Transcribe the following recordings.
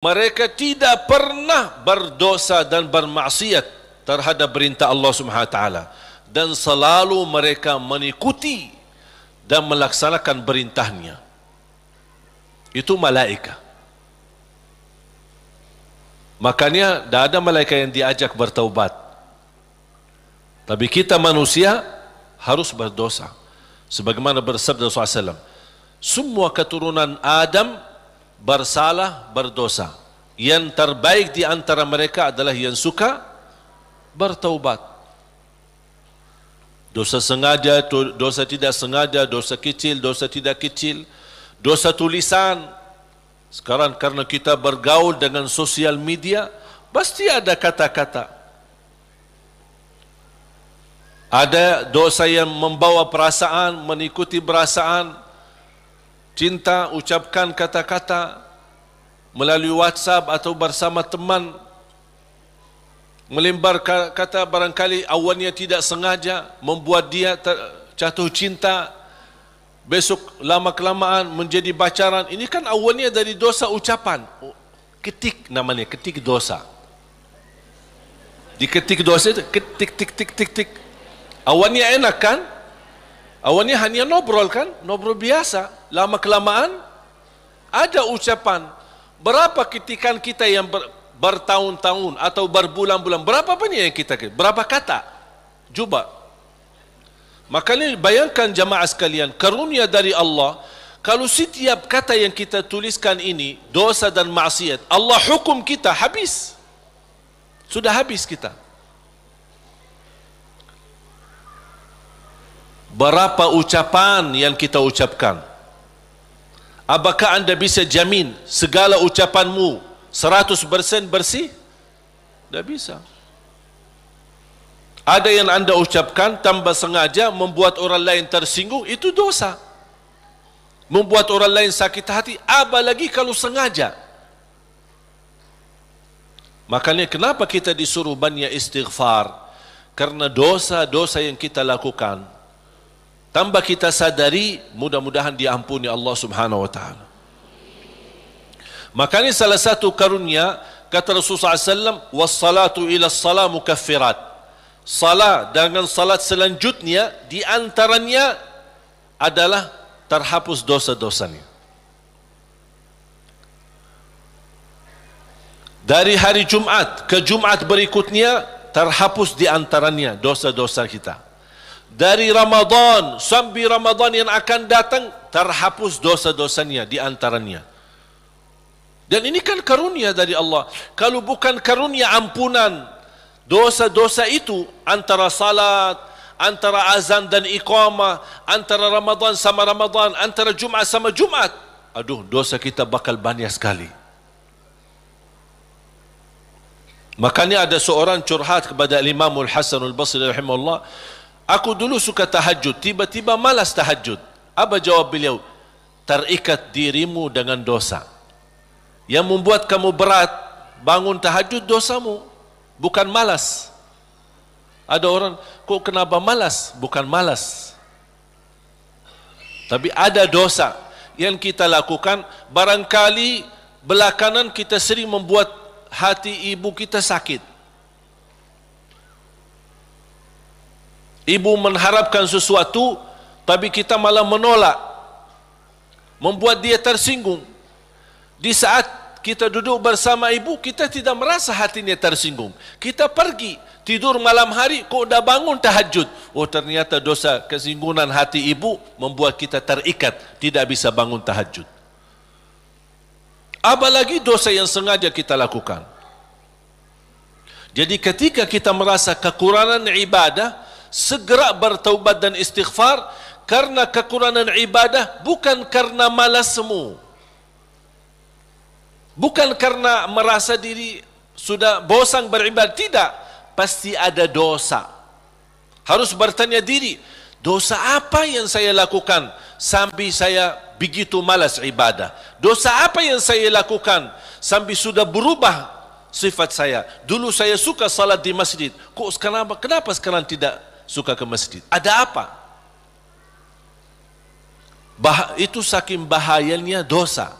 mereka tidak pernah berdosa dan bermaksiat terhadap perintah Allah Subhanahu wa taala, dan selalu mereka mengikuti dan melaksanakan perintahnya. Itu malaikat. Makanya tidak ada malaikat yang diajak bertaubat. Tapi kita manusia harus berdosa. Sebagaimana bersabda Rasulullah SAW, semua keturunan Adam bersalah, berdosa. Yang terbaik di antara mereka adalah yang suka bertaubat. Dosa sengaja, dosa tidak sengaja, dosa kecil, dosa tidak kecil, dosa tulisan. Sekarang karena kita bergaul dengan sosial media, pasti ada kata-kata. Ada dosa yang membawa perasaan, mengikuti perasaan, cinta, ucapkan kata-kata melalui WhatsApp atau bersama teman, melembar kata barangkali awalnya tidak sengaja membuat dia jatuh cinta, besok lama-kelamaan menjadi pacaran. Ini kan awalnya dari dosa ucapan. Ketik namanya, ketik dosa. Diketik dosa itu, ketik, tik, tik, tik, tik. Awalnya enak kan? Awalnya hanya ngobrol kan? Ngobrol biasa. Lama-kelamaan ada ucapan. Berapa ketikan kita yang bertahun-tahun atau berbulan-bulan, berapa banyak yang kita, berapa kata? Coba. Makanya bayangkan jamaah sekalian, karunia dari Allah, kalau setiap kata yang kita tuliskan ini dosa dan maksiat, Allah hukum kita habis. Sudah habis kita. Berapa ucapan yang kita ucapkan? Apakah anda bisa jamin segala ucapanmu 100% bersih? Tidak bisa. Ada yang anda ucapkan tanpa sengaja membuat orang lain tersinggung, itu dosa. Membuat orang lain sakit hati, apalagi kalau sengaja. Makanya kenapa kita disuruh banyak istighfar? Karena dosa-dosa yang kita lakukan, tanpa kita sadari, mudah-mudahan diampuni Allah Subhanahu wa taala. Makanya salah satu karunia, kata Rasulullah SAW, wassalatu ila salat mukaffirat. Salat dengan salat selanjutnya di antaranya adalah terhapus dosa-dosanya. Dari hari Jumat ke Jumat berikutnya terhapus di antaranya dosa-dosa kita. Dari Ramadan sampai Ramadan yang akan datang terhapus dosa-dosanya di antaranya. Dan ini kan karunia dari Allah. Kalau bukan karunia ampunan dosa-dosa itu, antara salat, antara azan dan iqamah, antara Ramadan sama Ramadan, antara Jumat sama Jumat, aduh, dosa kita bakal banyak sekali. Makanya ada seorang curhat kepada Imam Al-Hasan Al-Basri rahimahullah, aku dulu suka tahajud, tiba-tiba malas tahajud. Apa jawab beliau? Terikat dirimu dengan dosa. Yang membuat kamu berat bangun tahajud dosamu, bukan malas. Ada orang, kok kenapa malas? Bukan malas. Tapi ada dosa yang kita lakukan, barangkali belakangan kita sering membuat hati ibu kita sakit. Ibu mengharapkan sesuatu, tapi kita malah menolak, membuat dia tersinggung. Di saat kita duduk bersama ibu, kita tidak merasa hatinya tersinggung. Kita pergi tidur malam hari, kok dah bangun tahajud. Oh, ternyata dosa kesinggungan hati ibu membuat kita terikat, tidak bisa bangun tahajud. Apalagi dosa yang sengaja kita lakukan. Jadi ketika kita merasa kekurangan ibadah, segera bertaubat dan istighfar, karena kekurangan ibadah bukan karena malasmu, bukan karena merasa diri sudah bosan beribadah, tidak, pasti ada dosa. Harus bertanya diri, dosa apa yang saya lakukan sampai saya begitu malas ibadah? Dosa apa yang saya lakukan sampai sudah berubah sifat saya? Dulu saya suka salat di masjid, kok kenapa sekarang tidak suka ke masjid? Ada apa? Itu saking bahayanya dosa.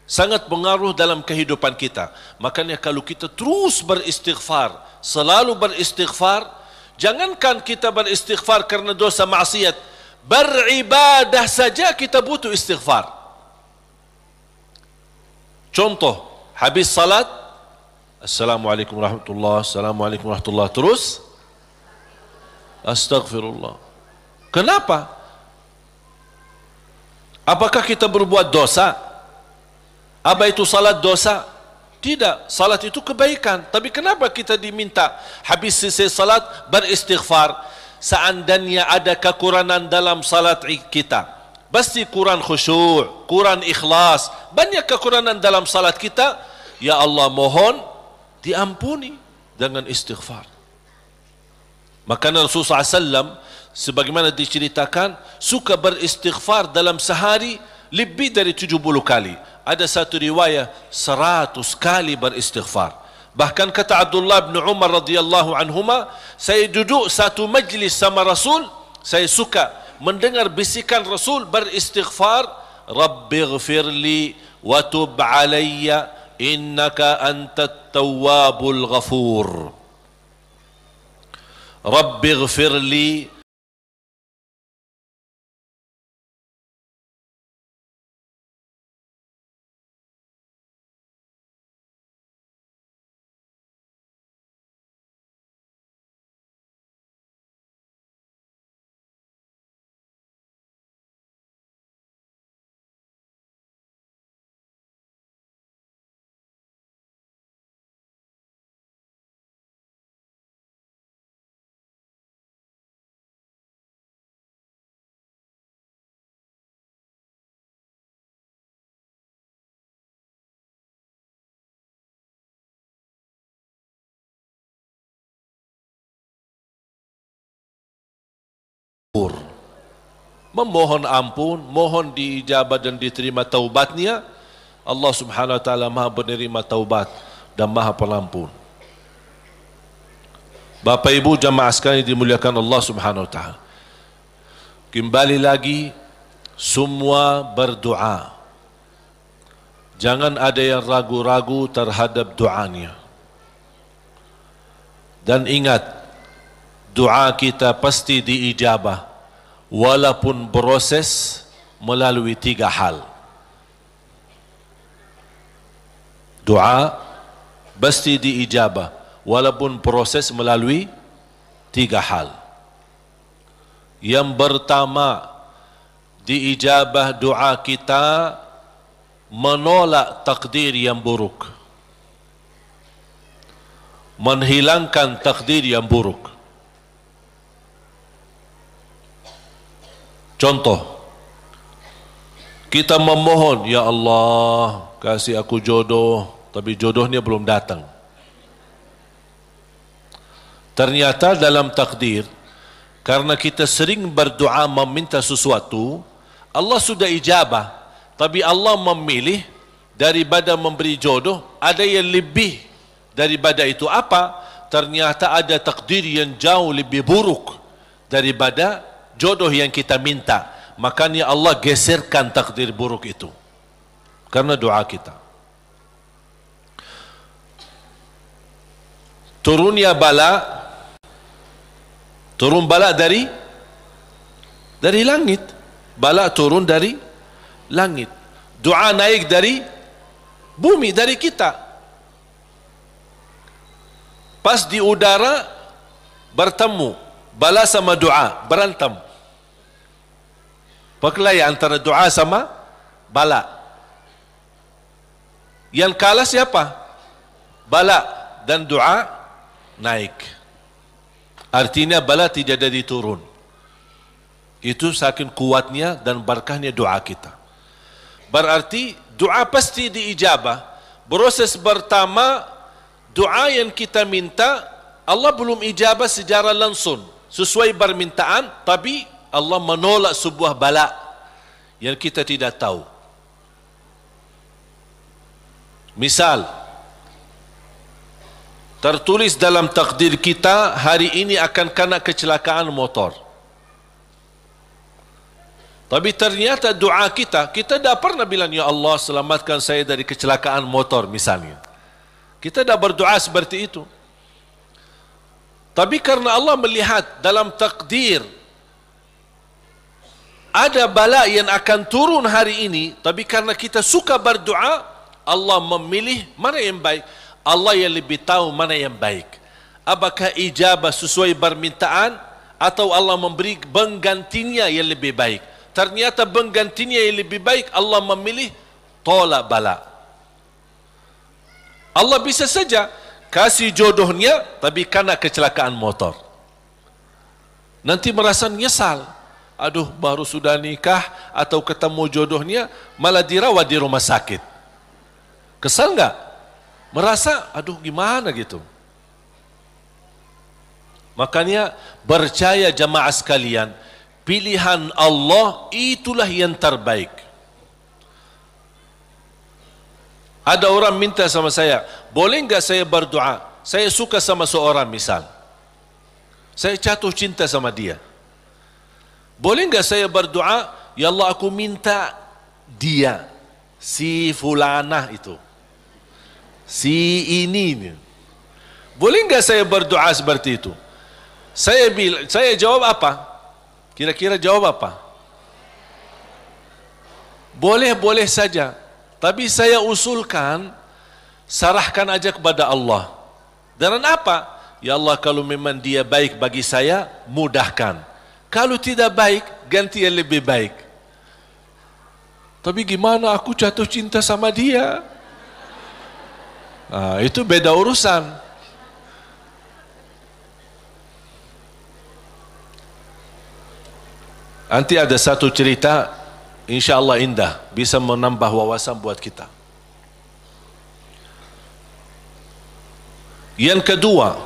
sangat pengaruh dalam kehidupan kita. Makanya kalau kita terus beristighfar, selalu beristighfar, jangankan kita beristighfar kerana dosa maksiat, beribadah saja kita butuh istighfar. Contoh, habis salat, Assalamualaikum warahmatullahi, Assalamualaikum warahmatullahi, terus Astaghfirullah. Kenapa? Apakah kita berbuat dosa? Apa itu salat dosa? Tidak, salat itu kebaikan. Tapi kenapa kita diminta habis selesai salat beristighfar? Seandainya ada kekurangan dalam salat kita, pasti kurang khusyuk, kurang ikhlas, banyak kekurangan dalam salat kita, ya Allah mohon diampuni dengan istighfar. Maka Rasulullah SAW sebagaimana diceritakan suka beristighfar dalam sehari lebih dari 70 kali. Ada satu riwayat 100 kali beristighfar. Bahkan kata Abdullah bin Umar radhiyallahu anhuma, saya duduk satu majlis sama Rasul, saya suka mendengar bisikan Rasul beristighfar, Rabbighfirli wa tub alayya innaka antat tawwabul ghafur. Rabbighfirli memohon ampun, mohon diijabah dan diterima taubatnya. Allah Subhanahu wa taala Maha penerima taubat dan Maha Pengampun. Bapak Ibu jamaah sekalian dimuliakan Allah Subhanahu wa taala. Kembali lagi semua berdoa. Jangan ada yang ragu-ragu terhadap doanya. Dan ingat, doa kita pasti diijabah walaupun proses melalui 3 hal. Doa pasti diijabah walaupun proses melalui 3 hal. Yang pertama, diijabah doa kita menolak takdir yang buruk, menghilangkan takdir yang buruk. Contoh, kita memohon, ya Allah kasih aku jodoh, tapi jodohnya belum datang. Ternyata dalam takdir, karena kita sering berdoa meminta sesuatu, Allah sudah ijabah, tapi Allah memilih daripada memberi jodoh, ada yang lebih daripada itu. Apa? Ternyata ada takdir yang jauh lebih buruk daripada jodoh yang kita minta. Makanya Allah geserkan takdir buruk itu karena doa kita. Turunnya bala, turun bala dari langit. Bala turun dari langit. Doa naik dari bumi, dari kita. Pas di udara bertemu, bala sama doa berantem. Perkelahian antara doa sama bala. Yang kalah siapa? Bala, dan doa naik. Artinya bala tidak jadi turun. Itu saking kuatnya dan berkahnya doa kita. Berarti doa pasti diijabah. Proses pertama, doa yang kita minta Allah belum ijabah secara langsung sesuai permintaan, tapi Allah menolak sebuah bala yang kita tidak tahu. Misal, tertulis dalam takdir kita hari ini akan kena kecelakaan motor. Tapi ternyata doa kita dah pernah bilang, ya Allah selamatkan saya dari kecelakaan motor misalnya. Kita dah berdoa seperti itu. Tapi karena Allah melihat dalam takdir ada bala yang akan turun hari ini, tapi karena kita suka berdoa, Allah memilih mana yang baik. Allah yang lebih tahu mana yang baik. Apakah ijabah sesuai permintaan atau Allah memberi penggantinya yang lebih baik. Ternyata penggantinya yang lebih baik, Allah memilih tolak bala. Allah bisa saja kasih jodohnya tapi karena kecelakaan motor. Nanti merasa nyesal. Aduh, baru sudah nikah atau ketemu jodohnya malah dirawat di rumah sakit. Kesal enggak? Merasa aduh gimana gitu. Makanya percaya jamaah sekalian, pilihan Allah itulah yang terbaik. Ada orang minta sama saya, boleh enggak saya berdoa? Saya suka sama seorang misal. Saya jatuh cinta sama dia. Boleh enggak saya berdoa, ya Allah aku minta dia, si fulanah itu, si ini. Boleh enggak saya berdoa seperti itu? Saya jawab apa? Kira-kira jawab apa? Boleh saja. Tapi saya usulkan, serahkan aja kepada Allah. Dan apa? Ya Allah kalau memang dia baik bagi saya, mudahkan. Kalau tidak baik, ganti yang lebih baik. Tapi gimana aku jatuh cinta sama dia? Itu beda urusan. Nanti ada satu cerita, insya Allah indah, bisa menambah wawasan buat kita. Yang kedua,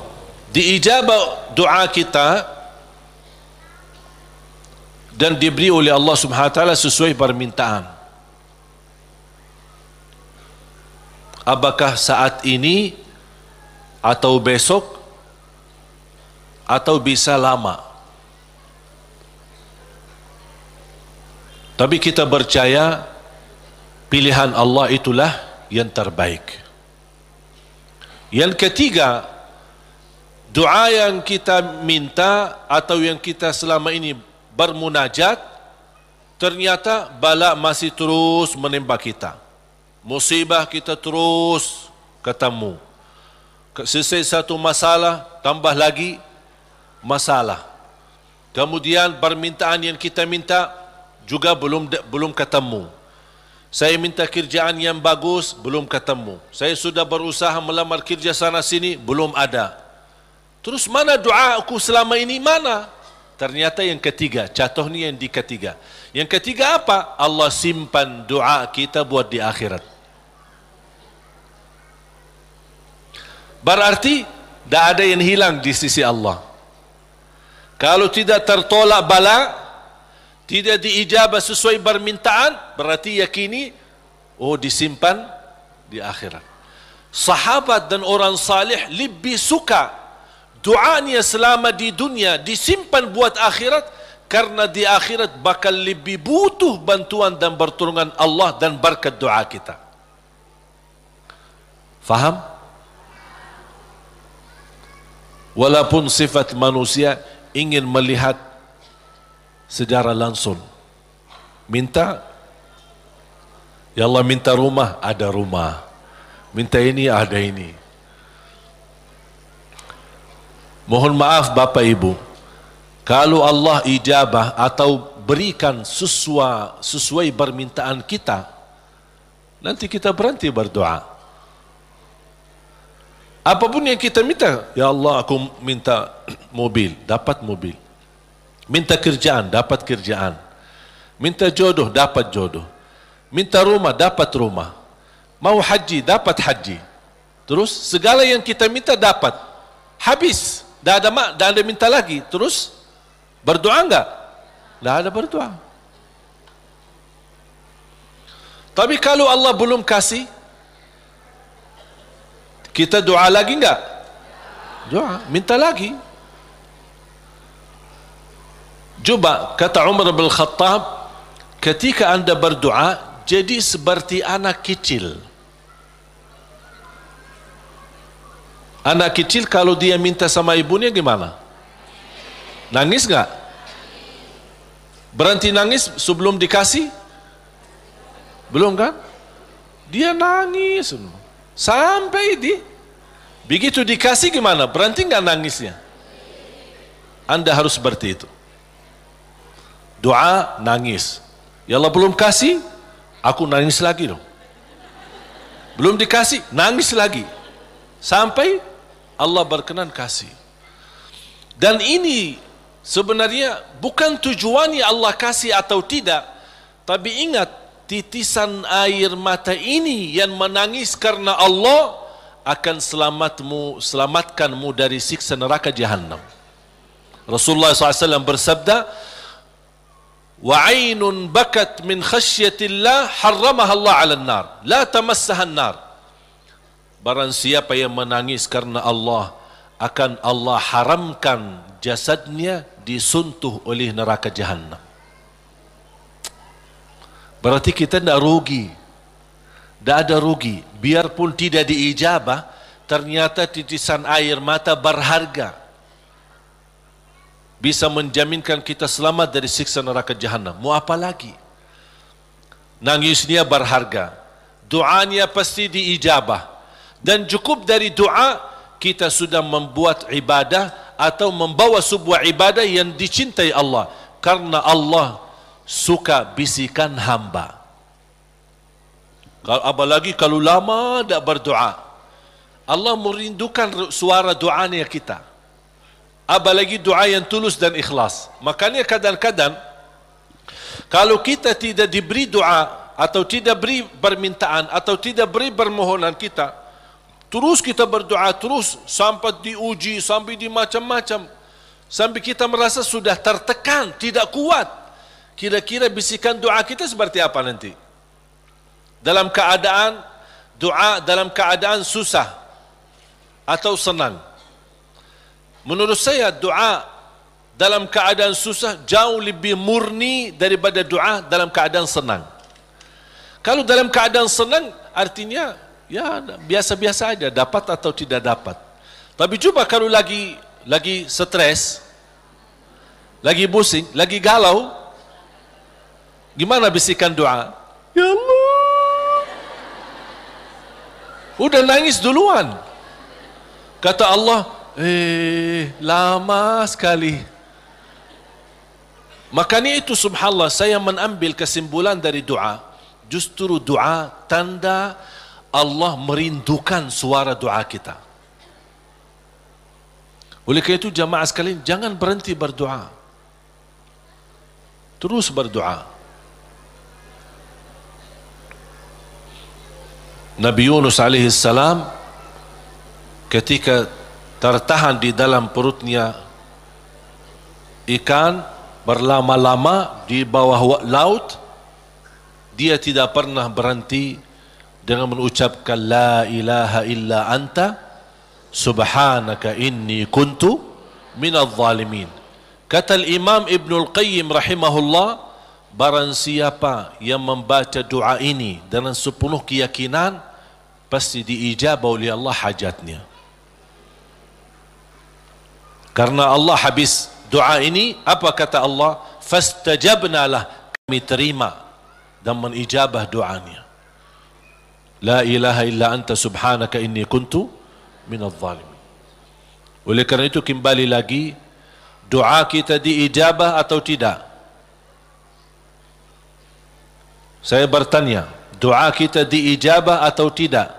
diijabah doa kita dan diberi oleh Allah Subhanahu wa taala sesuai permintaan. Apakah saat ini atau besok atau bisa lama. Tapi kita percaya pilihan Allah itulah yang terbaik. Yang ketiga, doa yang kita minta atau yang kita selama ini bermunajat, ternyata bala masih terus menimpa kita. Musibah kita terus ketemu. Selesai satu masalah, tambah lagi masalah. Kemudian permintaan yang kita minta juga belum ketemu. Saya minta kerjaan yang bagus, belum ketemu. Saya sudah berusaha melamar kerja sana sini, belum ada. Terus mana doa aku selama ini, mana? Ternyata yang ketiga, jatuhnya yang di ketiga. Yang ketiga apa? Allah simpan doa kita buat di akhirat. Berarti tidak ada yang hilang di sisi Allah. Kalau tidak tertolak bala, tidak diijabah sesuai permintaan, berarti yakini, oh disimpan di akhirat. Sahabat dan orang salih lebih suka doanya selama di dunia disimpan buat akhirat, karena di akhirat bakal lebih butuh bantuan dan pertolongan Allah dan berkat doa kita. Faham? Walaupun sifat manusia ingin melihat secara langsung, minta, ya Allah minta rumah, ada rumah, minta ini, ada ini. Mohon maaf Bapak Ibu, kalau Allah ijabah atau berikan sesuai permintaan kita, nanti kita berhenti berdoa. Apapun yang kita minta, ya Allah aku minta mobil, dapat mobil. Minta kerjaan, dapat kerjaan. Minta jodoh, dapat jodoh. Minta rumah, dapat rumah. Mau haji, dapat haji. Terus segala yang kita minta dapat. Habis. Dah ada minta lagi. Terus berdoa enggak? Dah ada berdoa. Tapi kalau Allah belum kasih, kita doa lagi enggak? Doa, minta lagi. Coba kata Umar bin Khattab, ketika anda berdoa, jadi seperti anak kecil. Anak kecil kalau dia minta sama ibunya gimana? Nangis nggak? Berhenti nangis sebelum dikasih? Belum kan? Dia nangis sampai begitu dikasih gimana? Berhenti nggak nangisnya? Anda harus seperti itu. Doa, nangis. Ya Allah belum kasih, aku nangis lagi dong. Belum dikasih, nangis lagi. Sampai Allah berkenan kasih. Dan ini sebenarnya bukan tujuannya Allah kasih atau tidak. Tapi ingat, titisan air mata ini yang menangis karena Allah akan selamatkanmu dari siksa neraka Jahannam. Rasulullah SAW bersabda, وَعَيْنٌ بَكَتْ مِنْ خَشْيَةِ اللَّهِ حَرَّمَهَا اللَّهُ عَلَى النَّارِ لَا تَمَسَّهَا النَّارِ. Barang siapa yang menangis karena Allah, akan Allah haramkan jasadnya disuntuh oleh neraka Jahannam. Berarti kita tidak rugi. Tidak ada rugi. Biarpun tidak diijabah, ternyata titisan air mata berharga, bisa menjaminkan kita selamat dari siksa neraka Jahannam. Mau apa lagi? Nangisnya berharga, doanya pasti diijabah, dan cukup dari doa kita sudah membuat ibadah atau membawa sebuah ibadah yang dicintai Allah, karena Allah suka bisikan hamba. Apalagi kalau lama tidak berdoa, Allah merindukan suara doanya kita. Apalagi doa yang tulus dan ikhlas. Makanya kadang-kadang kalau kita tidak diberi doa, atau tidak beri permintaan, atau tidak beri permohonan kita, terus kita berdoa terus sampai diuji, sampai di macam-macam, sampai kita merasa sudah tertekan, tidak kuat. Kira-kira bisikan doa kita seperti apa nanti? Dalam keadaan doa, dalam keadaan susah atau senang? Menurut saya doa dalam keadaan susah jauh lebih murni daripada doa dalam keadaan senang. Kalau dalam keadaan senang artinya ya biasa-biasa aja, dapat atau tidak dapat. Tapi coba kalau lagi stres, lagi pusing, lagi galau, gimana bisikan doa? Ya Allah, udah nangis duluan. Kata Allah, lama sekali. Makanya itu subhanallah, saya mengambil kesimpulan dari doa, justru doa tanda Allah merindukan suara doa kita. Oleh karena itu jamaah sekalian, jangan berhenti berdoa, terus berdoa. Nabi Yunus alaihi salam ketika tertahan di dalam perutnya ikan berlama-lama di bawah laut, dia tidak pernah berhenti dengan mengucapkan la ilaha illa anta subhanaka inni kuntu minadh zalimin. Kata Imam Ibnul Qayyim rahimahullah, barang siapa yang membaca doa ini dengan sepenuh keyakinan, pasti diijabah oleh Allah hajatnya. Karena Allah habis doa ini, apa kata Allah? Fastajabna lah, kami terima dan menijabah doanya. La ilaha illa anta subhanaka inni kuntu minadh zalimin. Oleh karena itu kembali lagi, doa kita diijabah atau tidak? Saya bertanya, doa kita diijabah atau tidak?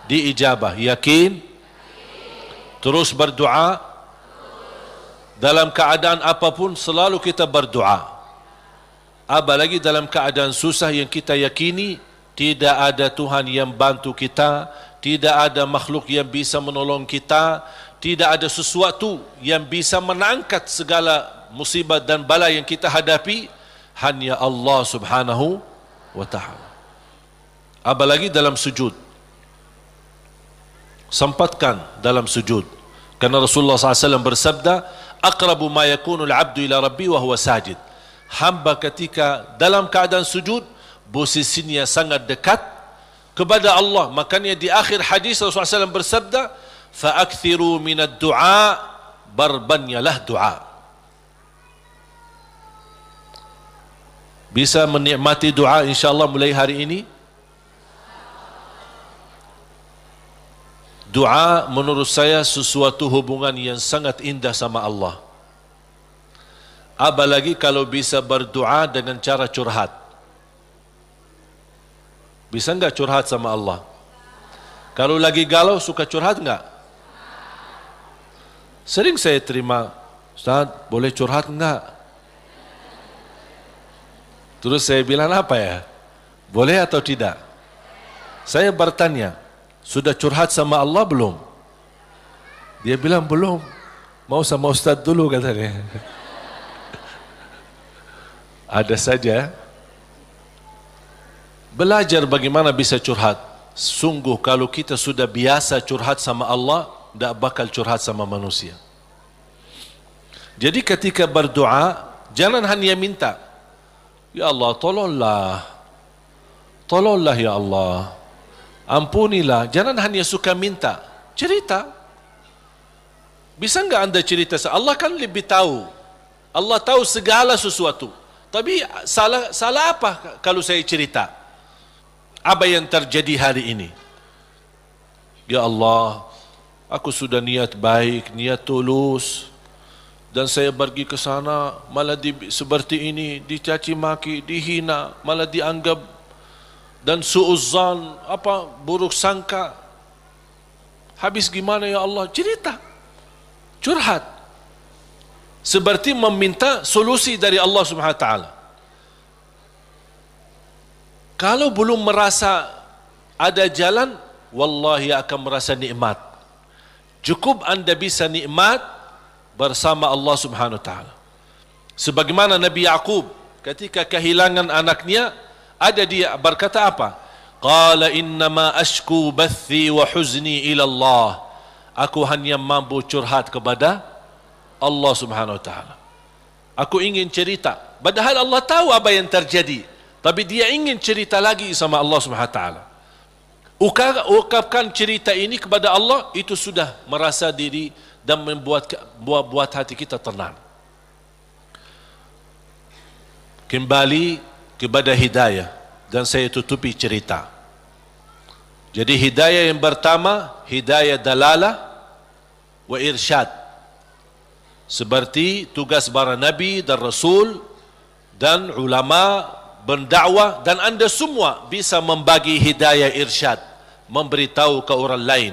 Diijabah. Yakin? Terus berdoa, dalam keadaan apapun selalu kita berdoa. Apalagi dalam keadaan susah yang kita yakini tidak ada Tuhan yang bantu kita, tidak ada makhluk yang bisa menolong kita, tidak ada sesuatu yang bisa mengangkat segala musibah dan bala yang kita hadapi, hanya Allah subhanahu wa ta'ala. Apalagi dalam sujud, sempatkan dalam sujud, karena Rasulullah SAW bersabda, aqrabu ma yakunul abdu ila rabbi wa huwa sajid. hamba ketika dalam keadaan sujud posisinya sangat dekat kepada Allah. Makanya di akhir hadis Rasulullah SAW bersabda, fa'akthiru minad du'a, berbanyalah doa. Bisa menikmati doa insyaAllah mulai hari ini. Doa menurut saya sesuatu hubungan yang sangat indah sama Allah. Apalagi kalau bisa berdoa dengan cara curhat. Bisa enggak curhat sama Allah? Kalau lagi galau suka curhat enggak? Sering saya terima, Ustaz, boleh curhat enggak? Terus saya bilang apa ya? Boleh atau tidak? Saya bertanya, sudah curhat sama Allah belum? Dia bilang belum. Mau sama Ustaz dulu katanya. Ada saja. Belajar bagaimana bisa curhat. Sungguh kalau kita sudah biasa curhat sama Allah, tidak bakal curhat sama manusia. Jadi ketika berdoa, jangan hanya minta, ya Allah tolonglah, tolonglah ya Allah, ampunilah. Jangan hanya suka minta, cerita. Bisa enggak anda cerita? Allah kan lebih tahu. Allah tahu segala sesuatu. Tapi salah apa kalau saya cerita? Apa yang terjadi hari ini? Ya Allah, aku sudah niat baik, niat tulus, dan saya pergi ke sana malah seperti ini, dicaci maki, dihina, malah dianggap, dan suuzzan, buruk sangka. Habis gimana ya Allah? Cerita, curhat, seperti meminta solusi dari Allah Subhanahu Wa Taala. Kalau belum merasa ada jalan, wallahi akan merasa nikmat. Cukup anda bisa nikmat bersama Allah Subhanahu Wa Taala. Sebagaimana Nabi Yaqub ketika kehilangan anaknya, ada dia berkata apa? Qala innama ashku bathi wa huzni ila Allah. Aku hanya mampu curhat kepada Allah Subhanahu Wa Taala. Aku ingin cerita. Padahal Allah tahu apa yang terjadi. Tapi dia ingin cerita lagi sama Allah Subhanahu Wa Taala. Ungkapkan cerita ini kepada Allah, itu sudah merasa diri dan membuat hati kita tenang. Kembali kepada hidayah, dan saya tutupi cerita. Jadi hidayah yang pertama, hidayah dalalah wa irsyad. Seperti tugas para nabi dan rasul dan ulama berdakwah, dan anda semua bisa membagi hidayah irsyad, memberitahu ke orang lain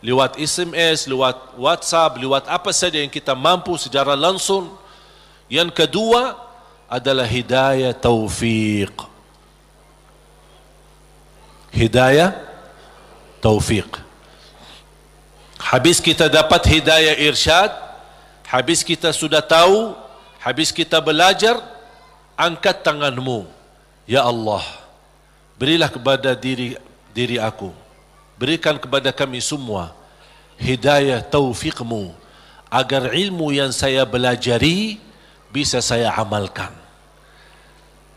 lewat SMS, lewat WhatsApp, lewat apa saja yang kita mampu secara langsung. Yang kedua adalah hidayah taufiq. Hidayah taufiq. Habis kita dapat hidayah irsyad, habis kita sudah tahu, habis kita belajar, angkat tanganmu. Ya Allah, berilah kepada diri aku, berikan kepada kami semua hidayah taufiqmu, agar ilmu yang saya belajari bisa saya amalkan,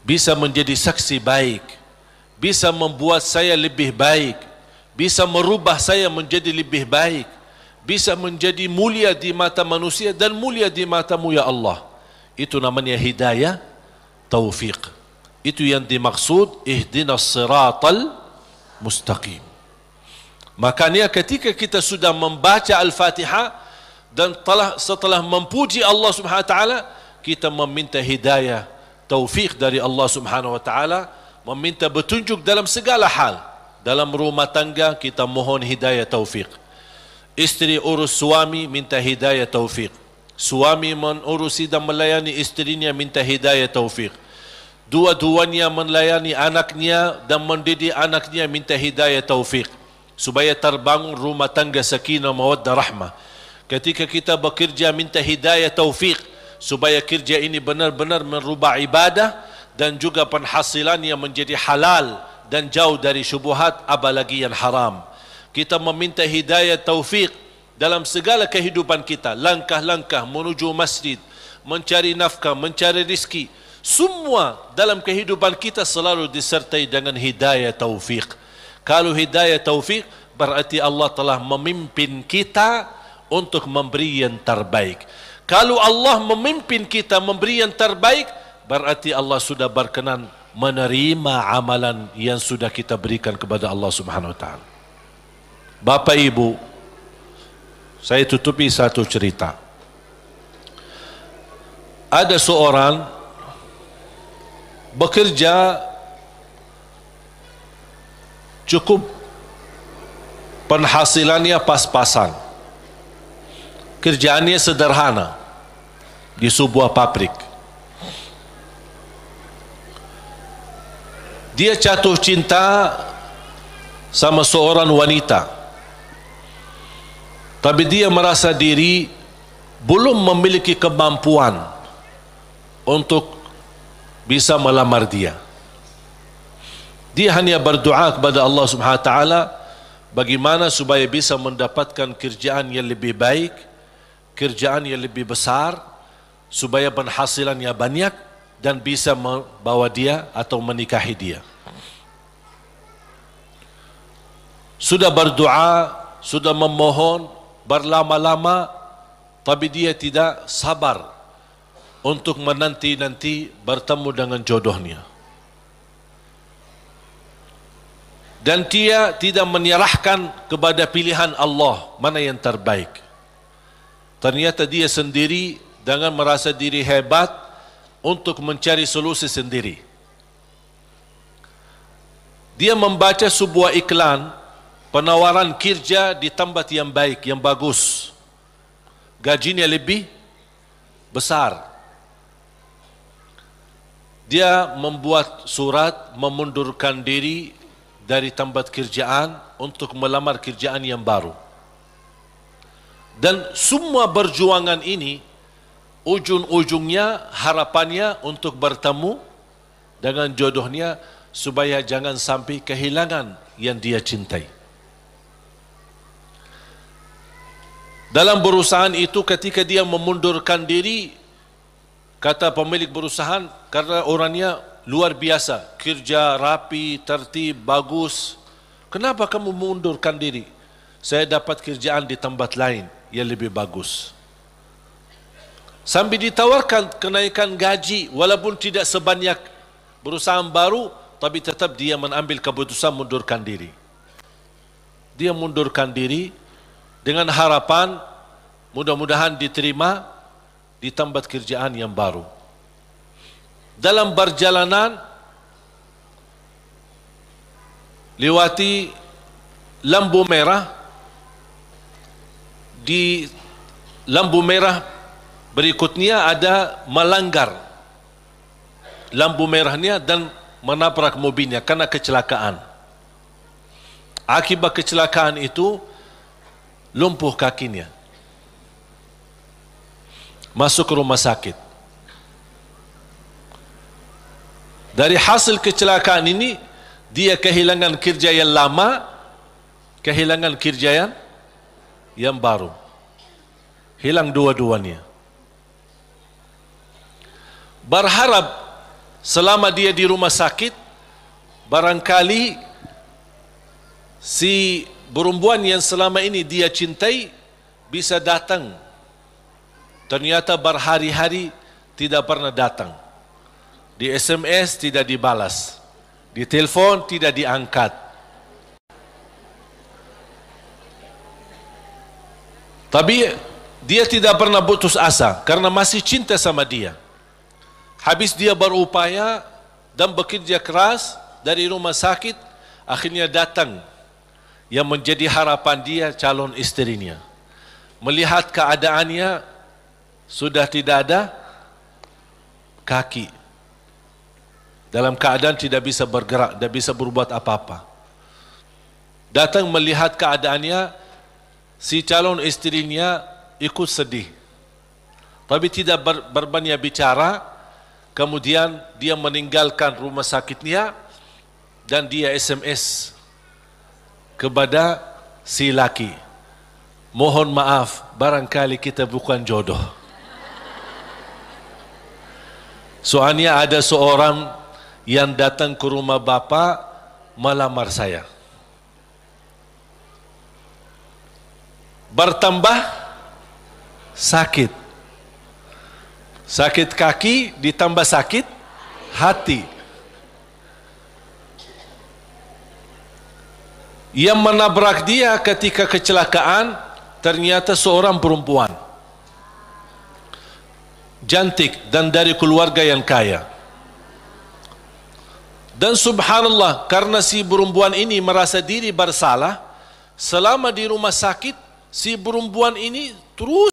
bisa menjadi saksi baik, bisa membuat saya lebih baik, bisa merubah saya menjadi lebih baik, bisa menjadi mulia di mata manusia dan mulia di matamu ya Allah. Itu namanya hidayah taufiq. Itu yang dimaksud ihdinas siratal mustaqim. Makanya ketika kita sudah membaca Al-Fatihah dan setelah memuji Allah Subhanahu Wa Taala, kita meminta hidayah taufik dari Allah Subhanahu Wa Taala, meminta petunjuk dalam segala hal. Dalam rumah tangga kita mohon hidayah taufik. Istri urus suami, minta hidayah taufik. Suami menurusi dan melayani istrinya, minta hidayah taufik. Dua-duanya melayani anaknya dan mendidik anaknya, minta hidayah taufik, supaya terbangun rumah tangga sakinah mawaddah rahmah. Ketika kita bekerja, minta hidayah taufik, supaya kerja ini benar-benar merubah ibadah dan juga penghasilannya menjadi halal dan jauh dari syubhat, apalagi yang haram. Kita meminta hidayah taufik dalam segala kehidupan kita, langkah-langkah menuju masjid, mencari nafkah, mencari rizki. Semua dalam kehidupan kita selalu disertai dengan hidayah taufik. Kalau hidayah taufik, berarti Allah telah memimpin kita untuk memberi yang terbaik. Kalau Allah memimpin kita memberi yang terbaik, berarti Allah sudah berkenan menerima amalan yang sudah kita berikan kepada Allah Subhanahu wa taala. Bapak Ibu, saya tutupi satu cerita. Ada seorang bekerja cukup penghasilannya pas-pasan. Kerjaannya sederhana di sebuah pabrik. Dia jatuh cinta sama seorang wanita, tapi dia merasa diri belum memiliki kemampuan untuk bisa melamar dia. Dia hanya berdoa kepada Allah Subhanahu wa taala bagaimana supaya bisa mendapatkan kerjaan yang lebih baik, kerjaan yang lebih besar, supaya penghasilannya banyak dan bisa membawa dia atau menikahi dia. Sudah berdoa, sudah memohon berlama-lama, tapi dia tidak sabar untuk menanti-nanti bertemu dengan jodohnya. Dan dia tidak menyerahkan kepada pilihan Allah mana yang terbaik. Ternyata dia sendiri dengan merasa diri hebat untuk mencari solusi sendiri. Dia membaca sebuah iklan penawaran kerja di tempat yang baik, yang bagus, gajinya lebih besar. Dia membuat surat memundurkan diri dari tempat kerjaan untuk melamar kerjaan yang baru. Dan semua perjuangan ini ujung-ujungnya harapannya untuk bertemu dengan jodohnya supaya jangan sampai kehilangan yang dia cintai. Dalam perusahaan itu ketika dia memundurkan diri, kata pemilik perusahaan, karena orangnya luar biasa, kerja rapi, tertib, bagus. Kenapa kamu mengundurkan diri? Saya dapat kerjaan di tempat lain yang lebih bagus. Sambil ditawarkan kenaikan gaji, walaupun tidak sebanyak perusahaan baru, tapi tetap dia mengambil keputusan mundurkan diri. Dia mundurkan diri dengan harapan mudah-mudahan diterima di tempat kerjaan yang baru. Dalam perjalanan lewati lampu merah, di lampu merah berikutnya ada melanggar lampu merahnya dan menabrak mobilnya karena kecelakaan. Akibat kecelakaan itu lumpuh kakinya, masuk ke rumah sakit. Dari hasil kecelakaan ini dia kehilangan kerja yang lama, kehilangan kerja yang baru, hilang dua-duanya. Berharap selama dia di rumah sakit barangkali si perempuan yang selama ini dia cintai bisa datang. Ternyata berhari-hari tidak pernah datang. Di SMS tidak dibalas, di telepon tidak diangkat. Tapi dia tidak pernah putus asa karena masih cinta sama dia. Habis dia berupaya dan bekerja keras dari rumah sakit, akhirnya datang yang menjadi harapan dia, calon istrinya. Melihat keadaannya sudah tidak ada kaki, dalam keadaan tidak bisa bergerak, tidak bisa berbuat apa-apa. Datang melihat keadaannya, si calon istrinya ikut sedih, tapi tidak berbanyak bicara. Kemudian dia meninggalkan rumah sakitnya dan dia SMS kepada si laki, mohon maaf, barangkali kita bukan jodoh. Soalnya ada seorang yang datang ke rumah bapa melamar saya. Bertambah sakit. Sakit kaki ditambah sakit hati. Yang menabrak dia ketika kecelakaan ternyata seorang perempuan cantik dan dari keluarga yang kaya. Dan subhanallah, karena si perempuan ini merasa diri bersalah, selama di rumah sakit si perempuan ini terus